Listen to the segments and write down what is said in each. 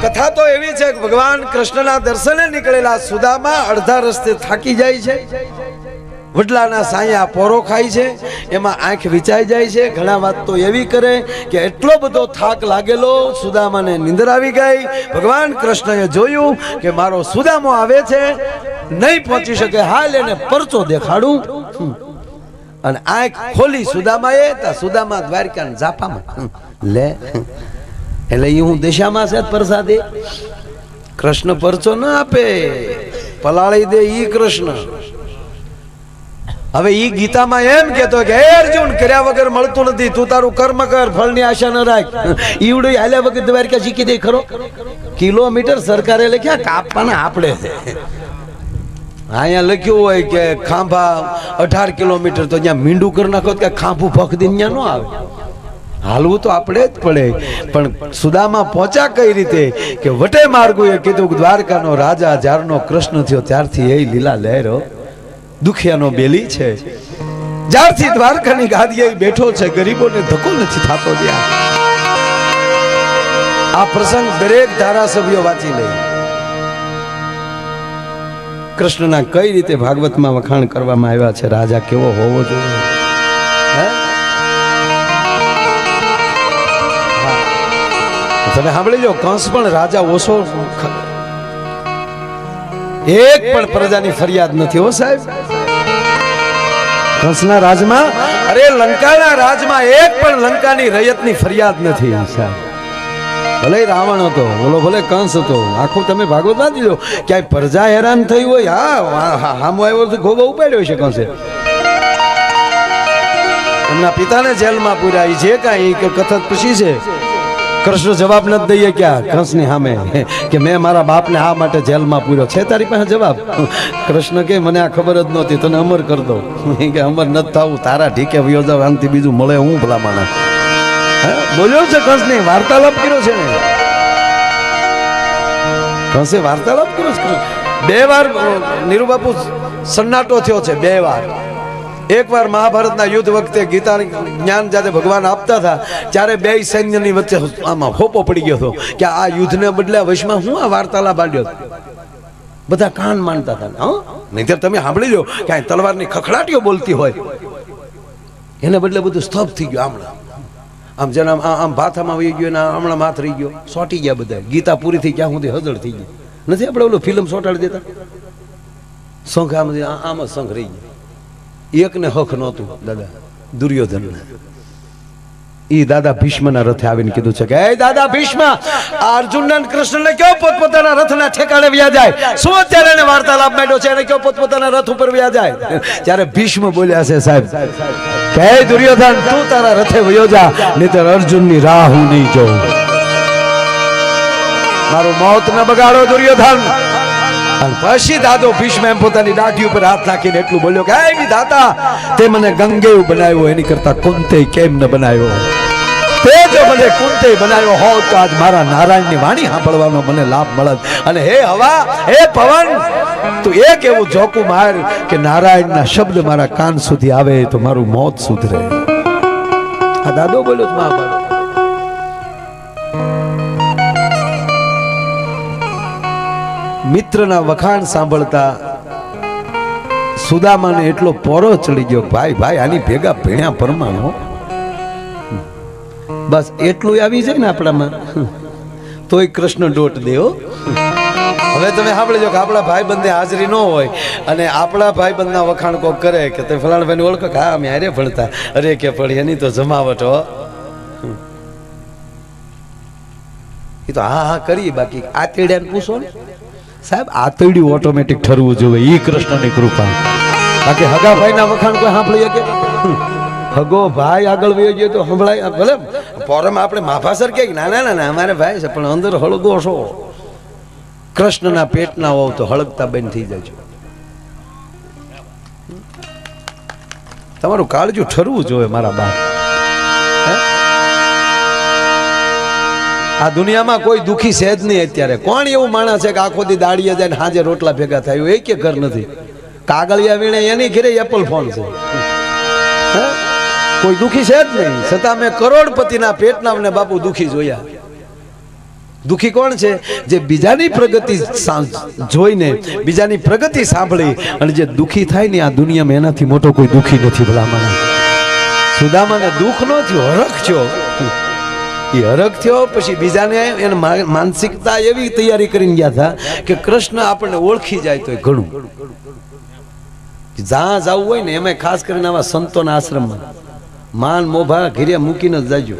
કથા તો એવી છે કે ભગવાન કૃષ્ણના દર્શને નીકળેલા સુદામા અડધા રસ્તે થાકી જાય છે, વડલાના સાયા પોરો ખાય છે, એમાં આંખ વિચાઈ જાય છે. ઘણા વાત તો એવી કરે કે એટલો બધો થાક લાગેલો સુદામાને નીંદર આવી ગઈ. ભગવાન કૃષ્ણએ જોયું કે મારો સુદામો આવે છે, નહીં પહોંચી શકે, હાલ એને પરચો દેખાડું. અને આંખ ખોલી સુદામાએ, તા સુદામા દ્વારકાના ઝાપામાં લે, એટલે એ હું દિશામાં છે પ્રસાદી. કૃષ્ણ પરચો ના આપે, પલાળી દે ઈ કૃષ્ણ. હવે ઈ ગીતામાં એમ કેતો કે હે અર્જુન, કર્યા વગર મળતું નથી, તું તારું કર્મ કર, ફળની આશા ન રાખ. ઈવડું હાલ્યા વગર દ્વારકા શીખી દે ખરો? કિલોમીટર સરકારે લખ્યા, કાપવાના આપણે છે. અહીંયા લખ્યું હોય કે ખાંભા 18 કિલોમીટર, તો ત્યાં મીંડું કરી નાખો કે ખાંભું ફખદી ત્યાં ન આવે. હાલવું તો આપણે જ પડે. પણ સુદામા પહોંચ્યા કઈ રીતે કે વટે માર્ગુએ કીધું કે દ્વારકાનો રાજા જ્યારનો કૃષ્ણ થયો ત્યારથી એ લીલા લહેરો દુખિયાનો બેલી છે. જ્યારથી દ્વારકાની ગાદીએ બેઠો છે, ગરીબોને ધક્કો નથી થતો. ત્યાં આ પ્રસંગ દરેક ધારાસભ્યો વાંચી લે. કૃષ્ણના કઈ રીતે ભાગવતમાં વખાણ કરવામાં આવ્યા છે, રાજા કેવો હોવો જોઈએ. તમે સાંભળી લો, કંસ પણ રાજા ઓછો, એક પણ પ્રજાની ફરિયાદ નથી હો સાહેબ. કંસના રાજમાં, અરે લંકાના રાજમાં એક પણ લંકાની રયતની ફરિયાદ નથી સાહેબ. ભલે રાવણ હતો, બોલો, ભલે કંસ હતો, આખું તમે ભાગવત વાંચી લો, ક્યાંય પ્રજા હેરાન થઈ હોય, હા હામો આવ્યો તો ગોબો ઉપાડ્યો છે કંસે. એમના પિતાને જેલમાં પૂર્યા, જે કાંઈ કથા પૂછી છે, કૃષ્ણ જવાબ નથી દઈએ ક્યાં કંસની સામે કે મેં મારા બાપને આ માટે જેલમાં પૂર્યો છે, તારી પાસે જવાબ? કૃષ્ણ કે મને આ ખબર જ નહોતી, તને અમર કર દો. કે અમર નથી થવું, તારા ઢીકે વયો જાવ, આનાથી બીજું મળે હું ભલામાના. બોલ્યો છે કંસને, વાર્તાલાપ કર્યો છે ને, કંસે વાર્તાલાપ કર્યો છે. 2 વાર નીરુબાપુ સન્નાટો થયો છે, 2 વાર. એક વાર મહાભારતના યુદ્ધ વખતે ગીતા જ્ઞાન જ્યારે ભગવાન આપતા હતા ત્યારે 2 સૈન્યની વચ્ચે આમાં હોપો પડી ગયો હતો કે આ યુદ્ધને બદલે વશમાં હું આ વાર્તાલાપ આડ્યો. બધા કાન માનતા હતા. હા, નહીંતર તમે સાંભળી લો કે આ તલવારની ખખડાટીઓ બોલતી હોય, એને બદલે બધું સ્તબ્ધ થઈ ગયું. આમ જેના આમ ભાથામાં આવી ગયો ને હમણાં માથ રહી ગયો, સોટી ગયા બધા. ગીતા પૂરી થઈ ક્યાં સુધી હજળ થઈ ગઈ નથી. આપણે ઓલો ફિલ્મ સોટાડી દેતા, શંખ આમ જ શંખ રહી ગયો. એકને હક નહોતું દાદા દુર્યોધન. ઈ દાદા ભીષ્મના રથે આવીને કીધું છે કે હે દાદા ભીષ્મ, અર્જુન અને કૃષ્ણને કયો પોતપોતાના રથના ઠેકાણે વ્યા જાય. શું અત્યારે એને વાર્તાલાપ માંડ્યો છે, એને કયો પોતપોતાના રથ ઉપર વ્યા જાય. ત્યારે ભીષ્મ બોલ્યા છે સાહેબ કે હે દુર્યોધન, તું તારા રથે વયો જા, નહીંતર અર્જુનની રાહ હું નહીં જોઉં. મારું મોત ન બગાડો દુર્યોધન. અને પછી દાદો ભીષ્મ એમ પોતાની દાઢી ઉપર હાથ નાખીને એટલું બોલ્યો કે હે વિધાતા, તે મને ગંગેય બનાવ્યો, એની કરતા કુંતેય કેમ ન બનાવ્યો? તે જો મને કુંતેય બનાવ્યો હોત તો આજ મારા નારાયણની વાણી સાંભળવાનો મને લાભ મળત. અને હે હવા, હે પવન, તું એક એવું જોકું માર કે નારાયણના શબ્દ મારા કાન સુધી આવે તો મારું મોત સુધરે. આ દાદો બોલ્યો મહાભારત. મિત્રના વખાણ સાંભળતા સુદામાને એટલો પોરો ચડી ગયો, ભાઈ ભાઈ આની ભેગા ભેણ્યા પરમાણો. બસ એટલું આવી જાય ને આપણામાં તોય કૃષ્ણ ડોટ દેવો. હવે તમે સાંભળજો કે આપણા ભાઈબંધે હાજરી ન હોય અને આપણા ભાઈબંધના વખાણ કોક કરે કે તમે ફલાણા ભાઈને ઓળખો કે હા અમે હારે ભણતા, અરે કે પડી એની તો જમાવટ હો. એ તો હા કરી, બાકી આ તેડ્યાને પૂછો ને સાહેબ, આતરડી ઓટોમેટિક ઠરવું જોઈએ, ઈ કૃષ્ણની કૃપા. બાકી હગા ભાઈના વખાણ કોઈ સાંભળીએ કે હગો ભાઈ આગળ વયો ગયો તો સંભળાય. ભલે પોરમ આપણે માફાસર કે ના ના ના અમારે ભાઈ છે, પણ અંદર હળગો છો. કૃષ્ણના પેટના હોવ તો હળગતા બંધ થઈ જાય છે. તમારું કાળજું ઠરવું જોઈએ મારા બાપ. આ દુનિયામાં કોઈ દુખી છે જ નહીં અત્યારે. કોણ એવું માણસ છે કે આખો દી દાડીએ જાય ને હાજે રોટલા ભેગા થાય? એક ઘર નથી. કાગળિયા વીણે એની ઘરે એપલ ફોન છે. કોઈ દુખી છે જ નહીં. છતાં મેં કરોડપતિના પેટના બાપુ દુખી જોયા. દુઃખી કોણ છે? જે બીજાની પ્રગતિ જોઈને, બીજાની પ્રગતિ સાંભળી અને જે દુઃખી થાય ને, આ દુનિયામાં એનાથી મોટો કોઈ દુઃખી નથી ભલામણ. સુદામાને દુઃખ ન થયો, હરખ થયો. એ હરખ થયો પછી બીજાને એને માનસિકતા એવી તૈયારી કરીને ગયા હતા કે કૃષ્ણ આપણને ઓળખી જાય તો ઘણું. જ્યાં જવું હોય ને એમાં ખાસ કરીને આવા સંતોના આશ્રમમાં માન મોભા ઘેરિયા મૂકીને જ જાજો.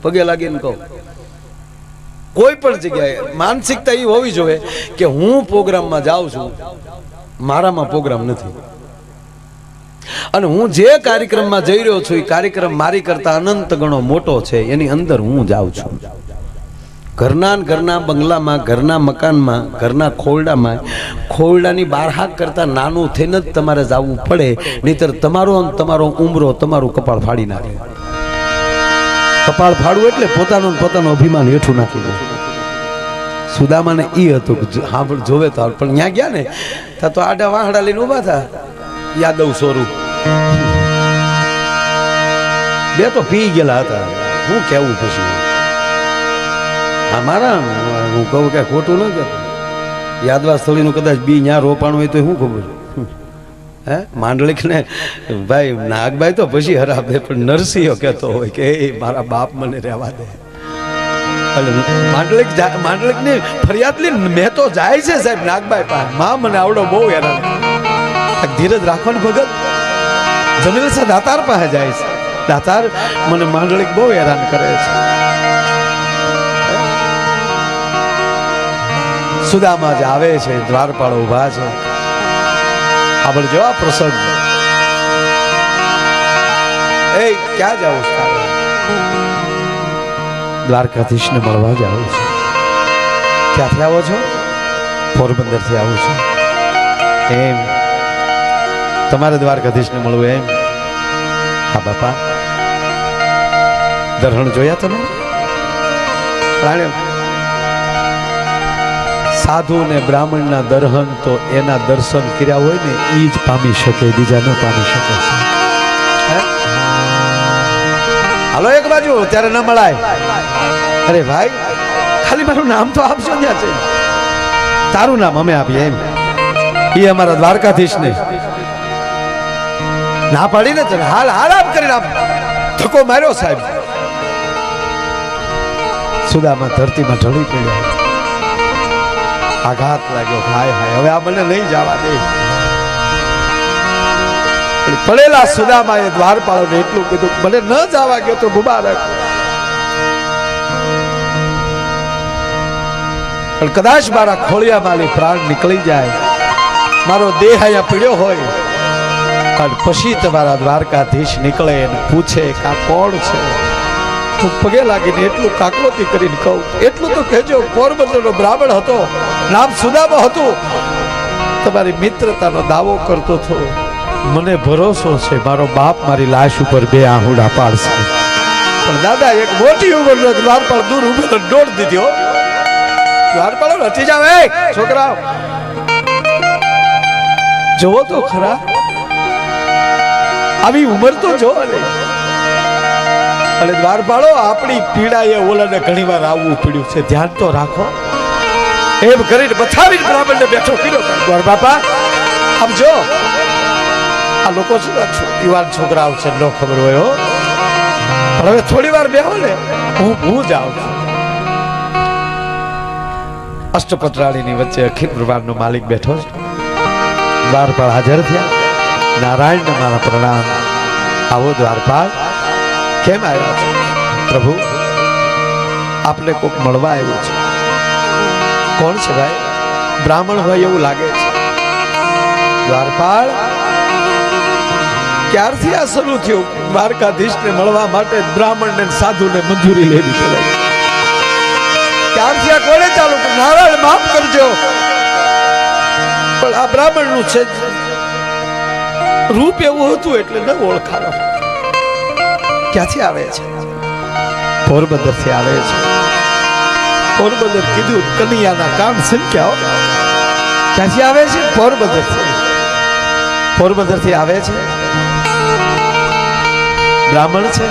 પગે લાગીને કહો, કોઈ પણ જગ્યાએ માનસિકતા એ હોવી જોઈએ કે હું પ્રોગ્રામમાં જાઉં છું, મારામાં પ્રોગ્રામ નથી, અને હું જે કાર્યક્રમમાં જઈ રહ્યો છું એ કાર્યક્રમ મારી કરતા અનંત ગણો મોટો છે, એની અંદર હું જાઉં છું. ઘરના બંગલામાં, ઘરના મકાનમાં, ઘરના ખોરડામાં, ખોરડાની બહાર હાક કરતા નાનું થઈને જ તમારે જવું પડે, નહીતર તમારો ઉમરો તમારું કપાળ ફાડી નાખે. કપાળ ફાડવું એટલે પોતાનું અભિમાન હેઠું નાખી દે. સુદામાને ઈ હતું કે હા પણ જોવે તો, પણ ત્યાં ગયા ને તો આડા વાહડા લઈને ઉભા થા. યાદવ સ્વરૂપ બે તો પી ગયેલા હતા. હું કેવું પછી મારા હું કહું કે ખોટું ન કહેતો. યાદવા સ્થળીનું કદાચ બી ત્યાં રોપાણ હોય તો શું ખબર? હે માંડલિક ને ભાઈ નાગભાઈ તો પછી હરાબે, પણ નરસિંહ કહેતો હોય કે એ મારા બાપ મને રહેવા દે. માંડલિક ની ફરિયાદ લઈને મેં તો જાય છે સાહેબ નાગભાઈ પાસે, માં મને આવડો બહુ હેરાન. ધીરજ રાખવાની ભગત જમીલ છે દાતાર પાસે જાય છે. દાતાર મને માંડલિક બહુ હેરાન કરે છે. સુદામા જ આવે છે, દ્વારપાળ ઉભા છે. આપણે જો આ પ્રસંગ, એ ક્યાં જાવ છો? દ્વારકાધીશને મળવા જાવ છો. ક્યાંથી આવો છો? પોરબંદર થી આવો છો. એમ તમારે દ્વારકાધીશને મળવું એમ? હા બાપા, દર્શન જોયા તમે? સાધુ ને બ્રાહ્મણ ના દર્શન તો એના દર્શન કર્યા હોય ને એ જ પામી શકે, બીજા ન પામી શકે. હાલો એક બાજુ, ત્યારે ન મળાય. અરે ભાઈ ખાલી મારું નામ તો આપજો. ત્યાં છે તારું નામ અમે આપીએ એમ? એ અમારા દ્વારકાધીશ ને ના પાડીને હાલ આપ કરીને ધક્કો માર્યો સાહેબ. સુદામા ધરતીમાં ઢળી પડ્યા. આઘાત લાગ્યો. હાય હાય, હવે આ મને નહીં જવા દે. પડેલા સુદામાએ દ્વારપાળોને એટલું કીધું, મને ન જવા ગયો તો મુબારક, પણ કદાચ મારા ખોળિયામાંથી પ્રાણ નીકળી જાય, મારો દેહ અહીંયા પીડ્યો હોય, અને પછી તમારા દ્વારકાધીશ નીકળે અને પૂછે કે આ કોણ છે, તો પગે લાગીને એટલું કાકલોતી કરીને કહું, એટલું તો કહેજો પોરબંદરનો બ્રાહ્મણ હતો, નામ સુદામા હતું, તમારી મિત્રતાનો દાવો કરતો હતો, મને ભરોસો છે મારો બાપ મારી લાશ ઉપર બે આહુડા પાડશે. પણ દાદા એક મોટી ઉંમરનો દ્વારપાળ દૂર ઉભેલો દોડ દીધો. દ્વારપાળ હટી જાવ, એ છોકરા જોવો તો ખરા, આવી ઉંમર તો જો. અને દ્વારપાળો આપણી પીડાએ ઓલાને ઘણી વાર આવવું પડ્યું છે, ધ્યાન તો રાખો. એમ કરીને બથાવીને બ્રાહ્મણને બેઠો કર્યો. દ્વાર બાપા આમ જો, આ લોકો છે યુવાન છોકરાઓ છે, ન ખબર હોય હો, પણ હવે થોડી વાર બેહો ને, હું જાઉં છું. અષ્ટપટરાણીની વચ્ચે અખિલ બ્રહ્માંડનો માલિક બેઠો છે. દ્વારપાળ હાજર થયા. નારાયણને મારા પ્રણામ. આવો દ્વારપાળ, કેમ આવ્યા છો? પ્રભુ આપને કોક મળવા આવ્યું છે. કોણ છે ભાઈ? બ્રાહ્મણ હોય એવું લાગે છે. દ્વારપાળ ક્યારથી આ શરૂ થયું? દ્વારકાધીશને મળવા માટે બ્રાહ્મણને સાધુને મંજૂરી લેવી પડે. ક્યારથી આ કોણે ચાલુ? નારાયણ માફ કરજો, પણ આ બ્રાહ્મણનું છે રૂપ એવું હતું એટલે ન ઓળખાણો. ક્યાંથી આવે છે? પોરબંદર થી આવે છે. પોરબંદર કીધું કનૈયાના કાન સંખ્યાઓ. ક્યાંથી આવે છે? પોરબંદર થી આવે છે. બ્રાહ્મણ છે.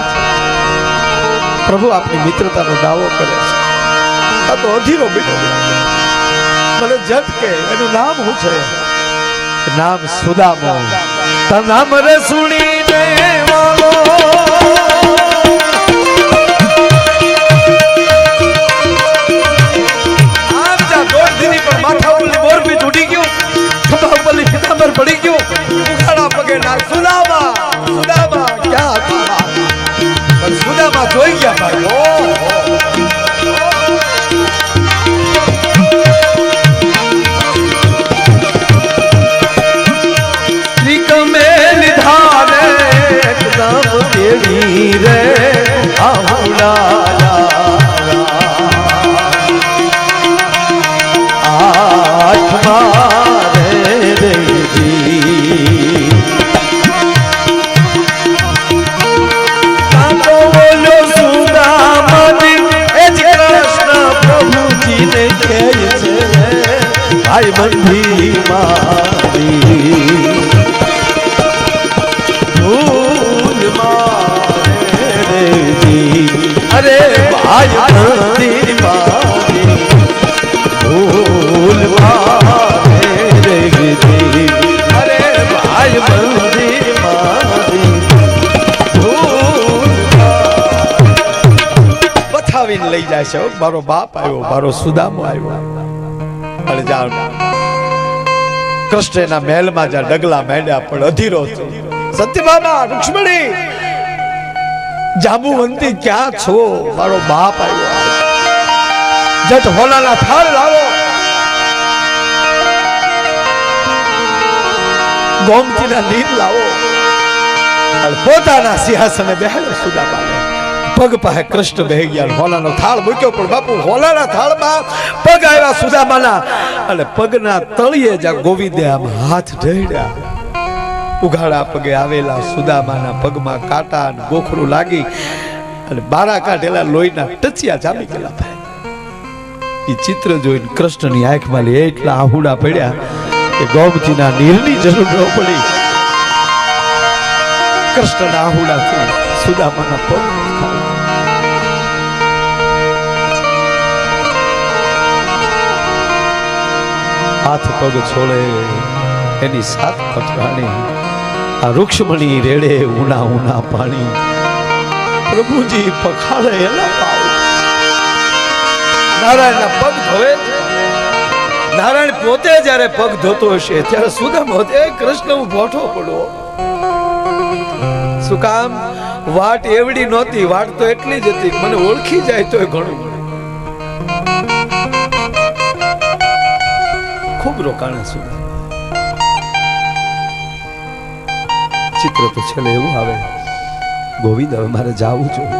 પ્રભુ આપની મિત્રતાનો દાવો કરે છે. આ તો અધીરો બેટો મને ઝટકે એનું નામ શું છે નામ સુદામો તા નામ રે સુણીને વાલો પડી ગયો ઉઘાડા પગે ના સુદામા સુદામા ક્યાં હતી પણ સુદામા જોઈ ગયા ભાઈ ત્રિકમે નિધાને એકદમ દેવી રે આહુડા આઠમા ભાઈ બંધી મારી ભૂલ મારે અરે ભાઈ બંધી મારી ભૂલ મારે અરે ભાઈ બંધી મારી ભૂલ બતાવીને લઈ જાય છે મારો બાપ આવ્યો મારો સુદામો આવ્યો કૃષ્ણના મહેલમાં જ્યાં ડગલા માંડ્યા પણ અધીરો સત્યભામા રુક્ષ્મણી જાંબુવંતી ક્યાં છો મારો બાપ આવ્યો જટ હોલાના થાળ લાવો ગોમતીના નીર લાવો પોતાના સિંહાસને બેહાડ્યો સુદામાને પગ પાસે કૃષ્ણ બેહી ગયા હોલાનો થાળ મૂક્યો પણ બાપુ હોલાના થાળમાં પગ આવ્યા સુદામાના અને પગના તળિયે જ્યાં ગોવિંદે આમ હાથ ઢળ્યા ઉઘાડા પગે આવેલા સુદામાના પગમાં કાંટા અને ગોખરું લાગી અને બારા કાઢેલા લોહીના ટચિયા જામી ગયેલા ભાઈ એ ચિત્ર જોઈને કૃષ્ણની આંખમાં એટલા આહુડા પડ્યા કે ગોમતીના નીરની જરૂર ન પડી કૃષ્ણના આહુડાથી સુદામાના પગ હાથ પગ છોડે એની સાત પટરાણી આ રૂક્ષ્મણી રેડે ઉના ઉના પાણી પ્રભુજી પખાડે એના પાવ નારાયણના પગ ધોવે નારાયણ પોતે જ્યારે પગ ધોતો હશે ત્યારે સુદામા હોતે કૃષ્ણ હું ભોઠો પડો શું કામ વાટ એવડી નહોતી વાટ તો એટલી જ હતી મને ઓળખી જાય તો ઘણું ખૂબ રોકાણા સુધી ચિત્ર તો છેલ્લે એવું આવે ગોવિંદ હવે મારે જાવું જોઈએ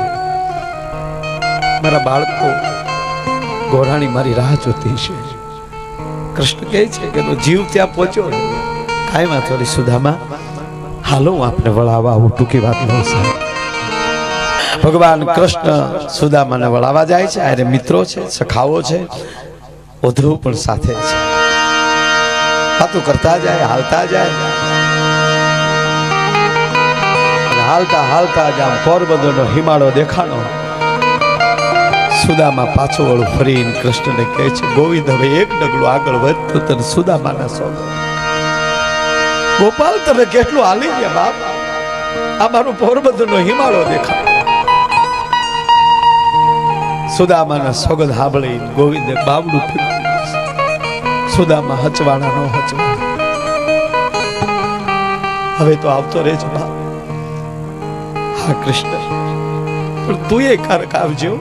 મારા બાળકો ગોરાણી મારી રાહ જોતી છે કૃષ્ણ કહે છે કે એનો જીવ ત્યાં પહોંચ્યો કાંઈ વાંધો નહીં સુદામા હાલો હું આપને વળાવવા આવું ટૂંકી વાત ન સાહેબ ભગવાન કૃષ્ણ સુદામાને વળાવવા જાય છે અરે મિત્રો છે સખાઓ છે ઉદ્ધવ પણ સાથે છે વાતું કરતા જાય હાલતા જાય હાલતા હાલતા જામ પોરબંદરનો હિમાળો દેખાણો સુદામા પાછો વળું ફરીને કૃષ્ણને કહે છે ગોવિંદ હવે એક ડગલું આગળ વધતો તને સુદામાના સોગંદ ગોપાલ તમે કેટલું હાલી ગયા બાપ આ મારું પોરબંદરનો હિમાળો દેખાણો સુદામાના સોગંદ સાંભળી ગોવિંદે બાવડું સુદામા હચવાણા નો હચવાણા હવે તો આવતો રહેજો બાપ હા કૃષ્ણ પણ તું એ કારક આવજો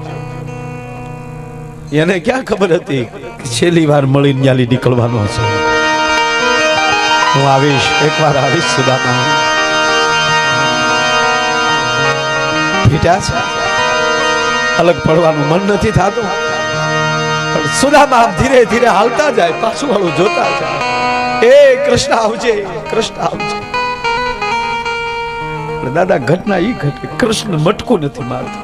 એને ક્યાં ખબર હતી કે છેલ્લી વાર મળીને ન્યાલી નીકળવાનો છે હું આવીશ એકવાર આવીશ સુદામા ભીટા છે અલગ પડવાનું મન નથી થતું પણ સુદામા ધીરે ધીરે હાલતા જાય પાછું વાળું જોતા જાય એ કૃષ્ણ આવજે કૃષ્ણ આવજે દાદા ઘટના ઈ ઘટે કૃષ્ણ મટકું નથી મારતો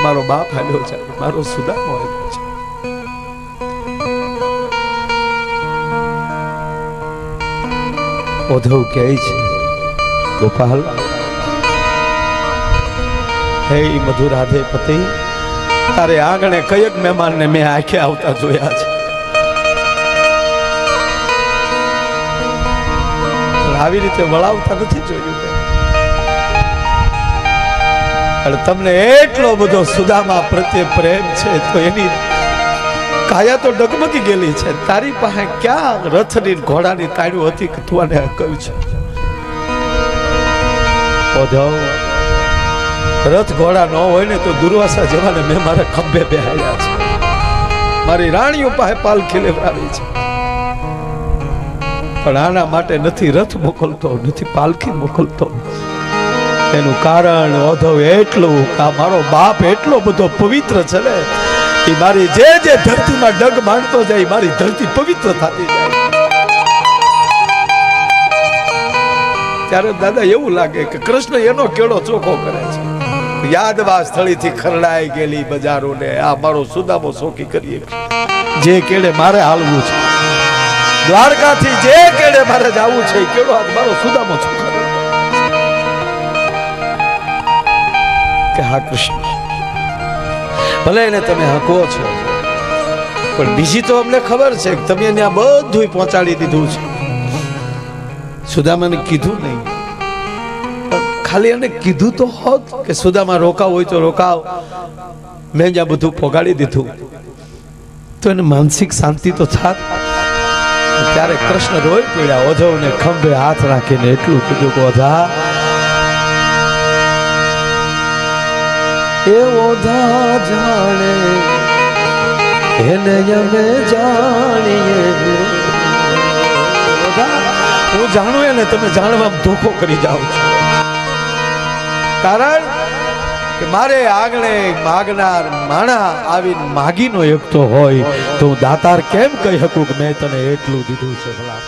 મારો બાપ હાલ્યો છે મારો સુદામો હાલ્યો છે ઉદ્ધવ કહે છે ગોપાલ હે મધુરાધે પતિ તારે આંગણે કયક મહેમાનને મેં આંખે આવતા જોયા છે, આવી રીતે વળાવતા નથી જોયું. અને તમને એટલો બધો સુદામા પ્રત્યે પ્રેમ છે તો એની કાયા તો ડગમગી ગયેલી છે. તારી પાસે ક્યાં રથની ઘોડાની તાળીઓ હતી કે તું આને કહ્યું છે? રથ ઘોડા ન હોય ને તો દુર્વાસા જેવાને મેં મારા ખંભે બેહાડ્યા છે, મારી રાણીઓ પાસે પાલખી લેવડાવી છે, પણ આના માટે નથી રથ મોકલતો, નથી પાલખી મોકલતો. એનું કારણ ઓધવ એટલું કે મારો બાપ એટલો બધો પવિત્ર છે ને, એ મારી જે ધરતીમાં ડગ માંડતો જાય મારી ધરતી પવિત્ર થતી જાય. ત્યારે દાદા એવું લાગે કે કૃષ્ણ એનો કેળો ચોખ્ખો કરે છે. યાદવા સ્થળીથી ખરડાઈ ગયેલી બજારોને આ મારો સુદામો સોખી કરીએ. જે કેળે મારે હાલવું છે, દ્વારકાથી જે કેળે મારે જવું છે, કેળો આજ મારો સુદામો ચોખ્ખો કે હા કૃષ્ણ ભલે એને તમે હકો છો, પણ બીજી તો અમને ખબર છે કે તમે એને આ બધું પહોંચાડી દીધું છે. સુદામાને કીધું નહીં, ખાલી એને કીધું તો હોત કે સુદામા રોકાવ હોય તો રોકાવ, મેં જ્યાં બધું પોગાડી દીધું તો એને માનસિક શાંતિ તો થાત. ત્યારે કૃષ્ણ રોઈ પડ્યા, ઓધવને ખંભે હાથ રાખીને એટલું કીધું કે ઓધા એ ઓધા જાણે એને અમે જાણીએ. હું જાણું એને તમે જાણવામાં ધોખો કરી જાઓ છો, કારણ કે મારે આંગણે માગનાર માણા આવીને માગીનો એકતો હોય તો હું દાતાર કેમ કહી શકું કે મેં તને એટલું દીધું છે ભલા.